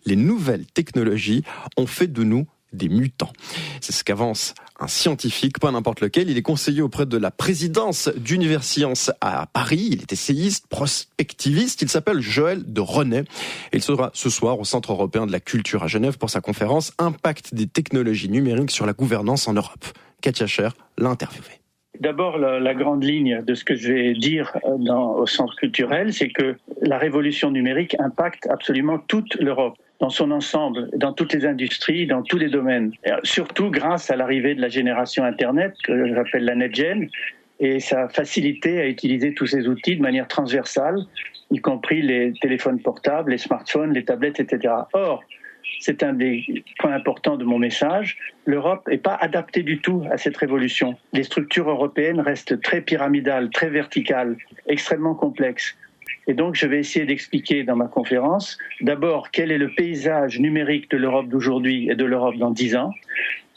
les nouvelles technologies ont fait de nous des mutants. C'est ce qu'avance un scientifique, pas n'importe lequel. Il est conseiller auprès de la présidence d'Universcience à Paris. Il est essayiste, prospectiviste. Il s'appelle Joël de René. Et il sera ce soir au Centre européen de la culture à Genève pour sa conférence « Impact des technologies numériques sur la gouvernance en Europe ». Katia Scher l'a interviewé. D'abord, la grande ligne de ce que je vais dire au centre culturel, c'est que la révolution numérique impacte absolument toute l'Europe, dans son ensemble, dans toutes les industries, dans tous les domaines. Et surtout grâce à l'arrivée de la génération Internet, que j'appelle la NetGen, et sa facilité à utiliser tous ces outils de manière transversale, y compris les téléphones portables, les smartphones, les tablettes, etc. Or, c'est un des points importants de mon message, l'Europe n'est pas adaptée du tout à cette révolution. Les structures européennes restent très pyramidales, très verticales, extrêmement complexes. Et donc, je vais essayer d'expliquer dans ma conférence, d'abord, quel est le paysage numérique de l'Europe d'aujourd'hui et de l'Europe dans 10 ans.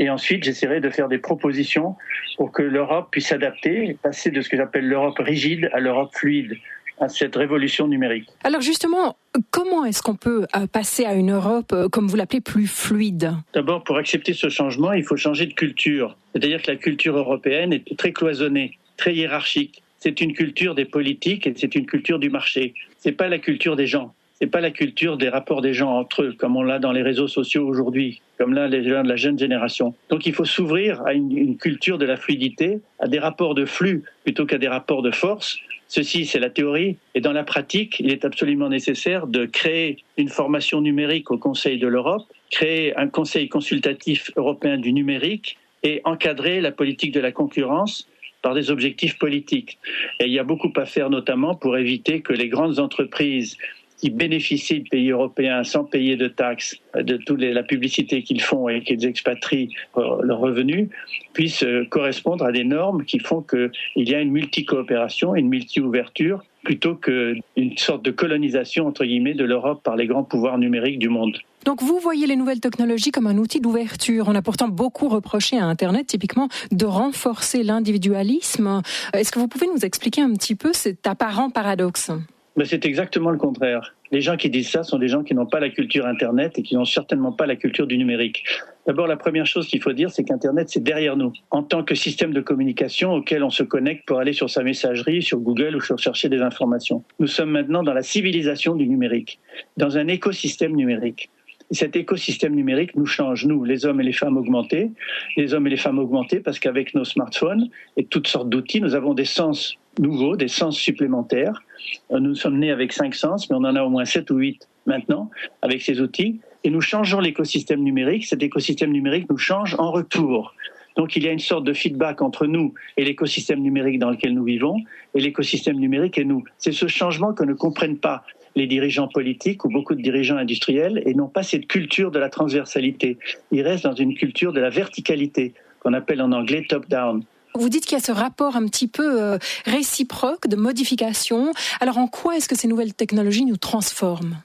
Et ensuite, j'essaierai de faire des propositions pour que l'Europe puisse s'adapter, passer de ce que j'appelle l'Europe rigide à l'Europe fluide, à cette révolution numérique. Alors justement, comment est-ce qu'on peut passer à une Europe, comme vous l'appelez, plus fluide ? D'abord, pour accepter ce changement, il faut changer de culture. C'est-à-dire que la culture européenne est très cloisonnée, très hiérarchique. C'est une culture des politiques et c'est une culture du marché. C'est pas la culture des gens. C'est pas la culture des rapports des gens entre eux, comme on l'a dans les réseaux sociaux aujourd'hui, comme là les gens de la jeune génération. Donc il faut s'ouvrir à une culture de la fluidité, à des rapports de flux plutôt qu'à des rapports de force. Ceci, c'est la théorie. Et dans la pratique, il est absolument nécessaire de créer une formation numérique au Conseil de l'Europe, créer un conseil consultatif européen du numérique et encadrer la politique de la concurrence par des objectifs politiques. Et il y a beaucoup à faire, notamment pour éviter que les grandes entreprises qui bénéficient de pays européens sans payer de taxes, de toute la publicité qu'ils font et qu'ils expatrient leurs revenus, puissent correspondre à des normes qui font qu'il y a une multi-coopération, une multi-ouverture, plutôt qu'une sorte de colonisation, entre guillemets, de l'Europe par les grands pouvoirs numériques du monde. Donc vous voyez les nouvelles technologies comme un outil d'ouverture. On a pourtant beaucoup reproché à Internet, typiquement, de renforcer l'individualisme. Est-ce que vous pouvez nous expliquer un petit peu cet apparent paradoxe ? Mais c'est exactement le contraire. Les gens qui disent ça sont des gens qui n'ont pas la culture Internet et qui n'ont certainement pas la culture du numérique. D'abord, la première chose qu'il faut dire, c'est qu'Internet, c'est derrière nous. En tant que système de communication auquel on se connecte pour aller sur sa messagerie, sur Google ou sur chercher des informations. Nous sommes maintenant dans la civilisation du numérique, dans un écosystème numérique. Et cet écosystème numérique nous change, nous, les hommes et les femmes augmentés. Les hommes et les femmes augmentés parce qu'avec nos smartphones et toutes sortes d'outils, nous avons des sens nouveaux, des sens supplémentaires. Nous sommes nés avec 5 sens, mais on en a au moins 7 ou 8 maintenant avec ces outils. Et nous changeons l'écosystème numérique. Cet écosystème numérique nous change en retour. Donc il y a une sorte de feedback entre nous et l'écosystème numérique dans lequel nous vivons et l'écosystème numérique et nous. C'est ce changement que ne comprennent pas les dirigeants politiques ou beaucoup de dirigeants industriels et n'ont pas cette culture de la transversalité. Ils restent dans une culture de la verticalité, qu'on appelle en anglais top-down. Vous dites qu'il y a ce rapport un petit peu réciproque de modification. Alors en quoi est-ce que ces nouvelles technologies nous transforment ?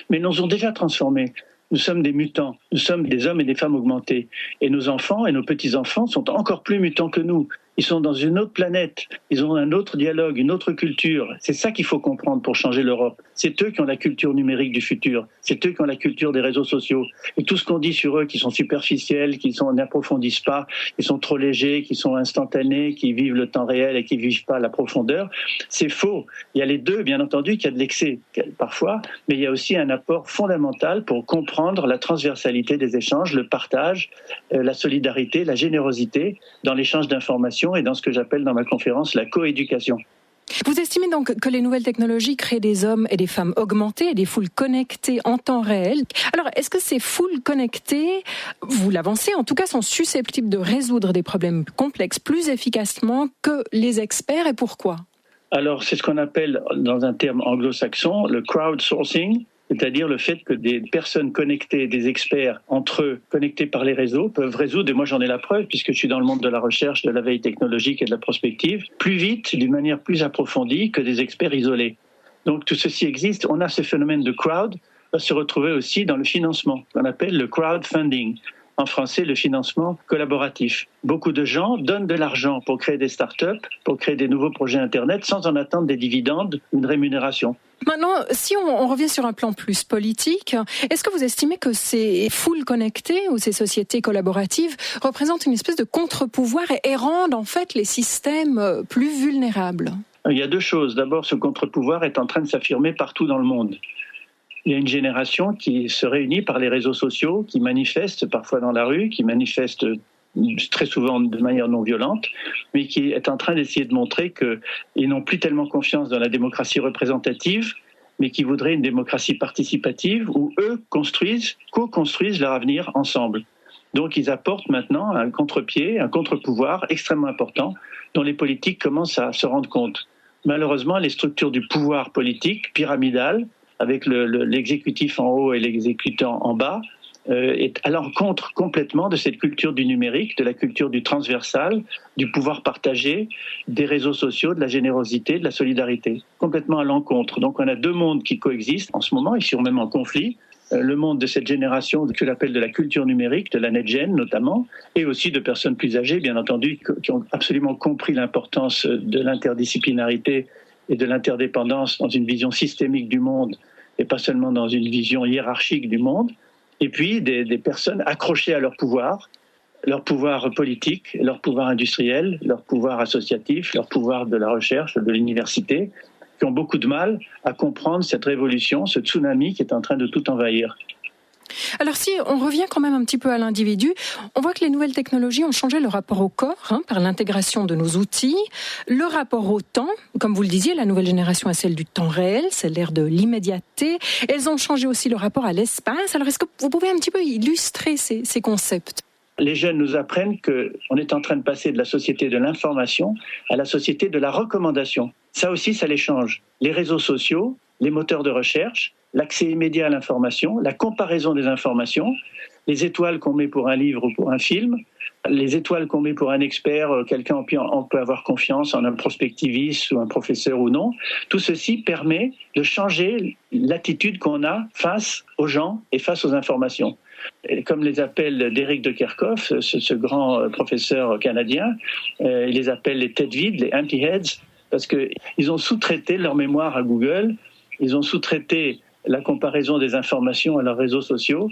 Mais nous ont déjà transformés. Nous sommes des mutants, nous sommes des hommes et des femmes augmentés. Et nos enfants et nos petits-enfants sont encore plus mutants que nous. Ils sont dans une autre planète, ils ont un autre dialogue, une autre culture. C'est ça qu'il faut comprendre pour changer l'Europe. C'est eux qui ont la culture numérique du futur, c'est eux qui ont la culture des réseaux sociaux. Et tout ce qu'on dit sur eux, qui sont superficiels, qui n'approfondissent pas, qui sont trop légers, qui sont instantanés, qui vivent le temps réel et qui ne vivent pas la profondeur, c'est faux. Il y a les deux, bien entendu, qu'il y a de l'excès parfois, mais il y a aussi un apport fondamental pour comprendre la transversalité des échanges, le partage, la solidarité, la générosité dans l'échange d'informations et dans ce que j'appelle dans ma conférence la coéducation. Vous estimez donc que les nouvelles technologies créent des hommes et des femmes augmentés et des foules connectées en temps réel. Alors, est-ce que ces foules connectées, vous l'avancez, en tout cas, sont susceptibles de résoudre des problèmes complexes plus efficacement que les experts et pourquoi ? Alors, c'est ce qu'on appelle, dans un terme anglo-saxon, le crowdsourcing. C'est-à-dire le fait que des personnes connectées, des experts entre eux, connectés par les réseaux, peuvent résoudre, et moi j'en ai la preuve puisque je suis dans le monde de la recherche, de la veille technologique et de la prospective, plus vite, d'une manière plus approfondie que des experts isolés. Donc tout ceci existe. On a ce phénomène de crowd, va se retrouver aussi dans le financement, qu'on appelle le crowdfunding. En français, le financement collaboratif. Beaucoup de gens donnent de l'argent pour créer des startups, pour créer des nouveaux projets Internet, sans en attendre des dividendes, une rémunération. Maintenant, si on revient sur un plan plus politique, est-ce que vous estimez que ces foules connectées ou ces sociétés collaboratives représentent une espèce de contre-pouvoir et rendent en fait les systèmes plus vulnérables ? Il y a deux choses. D'abord, ce contre-pouvoir est en train de s'affirmer partout dans le monde. Il y a une génération qui se réunit par les réseaux sociaux, qui manifeste parfois dans la rue, qui manifeste très souvent de manière non violente, mais qui est en train d'essayer de montrer qu'ils n'ont plus tellement confiance dans la démocratie représentative, mais qui voudraient une démocratie participative où eux co-construisent leur avenir ensemble. Donc ils apportent maintenant un contre-pied, un contre-pouvoir extrêmement important dont les politiques commencent à se rendre compte. Malheureusement, les structures du pouvoir politique pyramidales, avec l'exécutif en haut et l'exécutant en bas, est à l'encontre complètement de cette culture du numérique, de la culture du transversal, du pouvoir partagé, des réseaux sociaux, de la générosité, de la solidarité. Complètement à l'encontre. Donc on a deux mondes qui coexistent en ce moment, ils sont même en conflit. Le monde de cette génération que j'appelle de la culture numérique, de la NetGen notamment, et aussi de personnes plus âgées, bien entendu, qui ont absolument compris l'importance de l'interdisciplinarité et de l'interdépendance dans une vision systémique du monde, et pas seulement dans une vision hiérarchique du monde. Et puis des personnes accrochées à leur pouvoir politique, leur pouvoir industriel, leur pouvoir associatif, leur pouvoir de la recherche, de l'université, qui ont beaucoup de mal à comprendre cette révolution, ce tsunami qui est en train de tout envahir. Alors si on revient quand même un petit peu à l'individu, on voit que les nouvelles technologies ont changé le rapport au corps par l'intégration de nos outils, le rapport au temps, comme vous le disiez, la nouvelle génération est celle du temps réel, c'est l'ère de l'immédiateté. Elles ont changé aussi le rapport à l'espace. Alors est-ce que vous pouvez un petit peu illustrer ces concepts ? Les jeunes nous apprennent qu'on est en train de passer de la société de l'information à la société de la recommandation. Ça aussi, ça les change. Les réseaux sociaux, les moteurs de recherche, l'accès immédiat à l'information, la comparaison des informations, les étoiles qu'on met pour un livre ou pour un film, les étoiles qu'on met pour un expert, quelqu'un on peut avoir confiance en un prospectiviste ou un professeur ou non. Tout ceci permet de changer l'attitude qu'on a face aux gens et face aux informations. Et comme les appelle d'Éric de Kerkhoff, ce grand professeur canadien, il les appelle les têtes vides, les empty heads, parce qu'ils ont sous-traité leur mémoire à Google, ils ont sous-traité la comparaison des informations à leurs réseaux sociaux.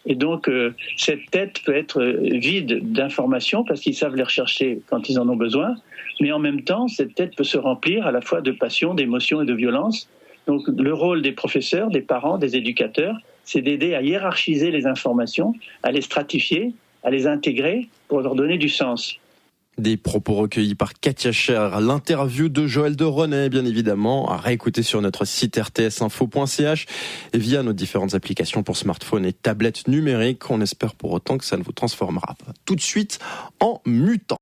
Et donc, cette tête peut être vide d'informations parce qu'ils savent les rechercher quand ils en ont besoin. Mais en même temps, cette tête peut se remplir à la fois de passion, d'émotion et de violence. Donc, le rôle des professeurs, des parents, des éducateurs, c'est d'aider à hiérarchiser les informations, à les stratifier, à les intégrer pour leur donner du sens. Des propos recueillis par Katia Scher, l'interview de Joël de René, bien évidemment, à réécouter sur notre site rtsinfo.ch et via nos différentes applications pour smartphones et tablettes numériques. On espère pour autant que ça ne vous transformera pas tout de suite en mutant.